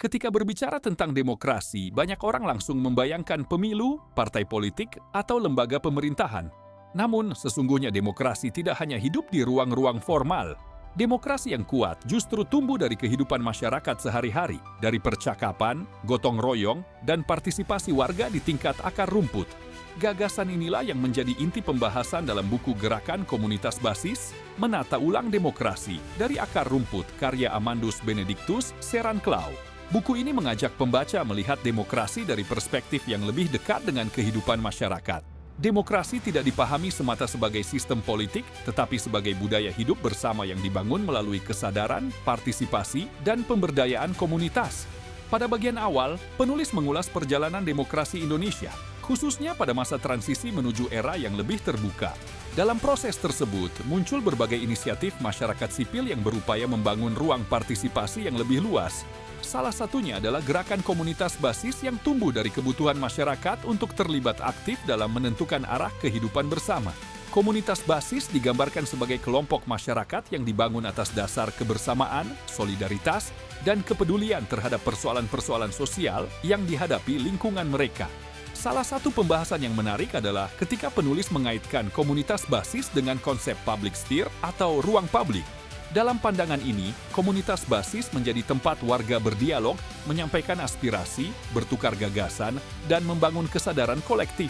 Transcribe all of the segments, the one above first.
Ketika berbicara tentang demokrasi, banyak orang langsung membayangkan pemilu, partai politik, atau lembaga pemerintahan. Namun, sesungguhnya demokrasi tidak hanya hidup di ruang-ruang formal. Demokrasi yang kuat justru tumbuh dari kehidupan masyarakat sehari-hari, dari percakapan, gotong royong, dan partisipasi warga di tingkat akar rumput. Gagasan inilah yang menjadi inti pembahasan dalam buku Gerakan Komunitas Basis, Menata Ulang Demokrasi dari Akar Rumput karya Amandus Benedictus Seranclau. Buku ini mengajak pembaca melihat demokrasi dari perspektif yang lebih dekat dengan kehidupan masyarakat. Demokrasi tidak dipahami semata sebagai sistem politik, tetapi sebagai budaya hidup bersama yang dibangun melalui kesadaran, partisipasi, dan pemberdayaan komunitas. Pada bagian awal, penulis mengulas perjalanan demokrasi Indonesia, khususnya pada masa transisi menuju era yang lebih terbuka. Dalam proses tersebut, muncul berbagai inisiatif masyarakat sipil yang berupaya membangun ruang partisipasi yang lebih luas. Salah satunya adalah gerakan komunitas basis yang tumbuh dari kebutuhan masyarakat untuk terlibat aktif dalam menentukan arah kehidupan bersama. Komunitas basis digambarkan sebagai kelompok masyarakat yang dibangun atas dasar kebersamaan, solidaritas, dan kepedulian terhadap persoalan-persoalan sosial yang dihadapi lingkungan mereka. Salah satu pembahasan yang menarik adalah ketika penulis mengaitkan komunitas basis dengan konsep public sphere atau ruang publik. Dalam pandangan ini, komunitas basis menjadi tempat warga berdialog, menyampaikan aspirasi, bertukar gagasan, dan membangun kesadaran kolektif.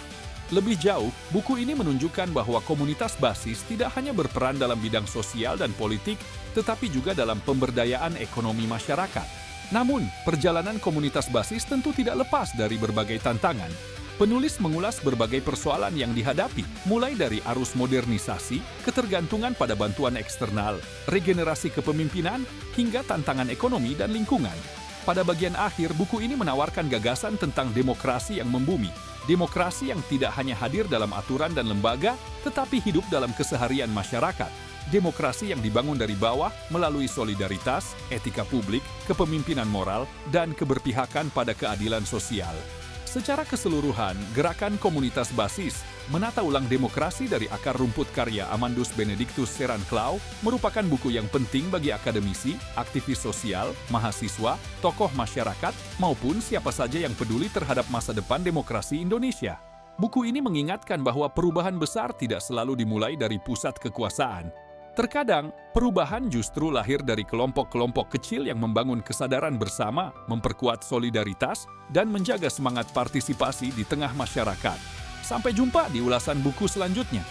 Lebih jauh, buku ini menunjukkan bahwa komunitas basis tidak hanya berperan dalam bidang sosial dan politik, tetapi juga dalam pemberdayaan ekonomi masyarakat. Namun, perjalanan komunitas basis tentu tidak lepas dari berbagai tantangan. Penulis mengulas berbagai persoalan yang dihadapi, mulai dari arus modernisasi, ketergantungan pada bantuan eksternal, regenerasi kepemimpinan, hingga tantangan ekonomi dan lingkungan. Pada bagian akhir, buku ini menawarkan gagasan tentang demokrasi yang membumi. Demokrasi yang tidak hanya hadir dalam aturan dan lembaga, tetapi hidup dalam keseharian masyarakat. Demokrasi yang dibangun dari bawah melalui solidaritas, etika publik, kepemimpinan moral, dan keberpihakan pada keadilan sosial. Secara keseluruhan, Gerakan Komunitas Basis, Menata Ulang Demokrasi dari Akar Rumput karya Amandus Benedictus Seranclau merupakan buku yang penting bagi akademisi, aktivis sosial, mahasiswa, tokoh masyarakat, maupun siapa saja yang peduli terhadap masa depan demokrasi Indonesia. Buku ini mengingatkan bahwa perubahan besar tidak selalu dimulai dari pusat kekuasaan. Terkadang, perubahan justru lahir dari kelompok-kelompok kecil yang membangun kesadaran bersama, memperkuat solidaritas, dan menjaga semangat partisipasi di tengah masyarakat. Sampai jumpa di ulasan buku selanjutnya.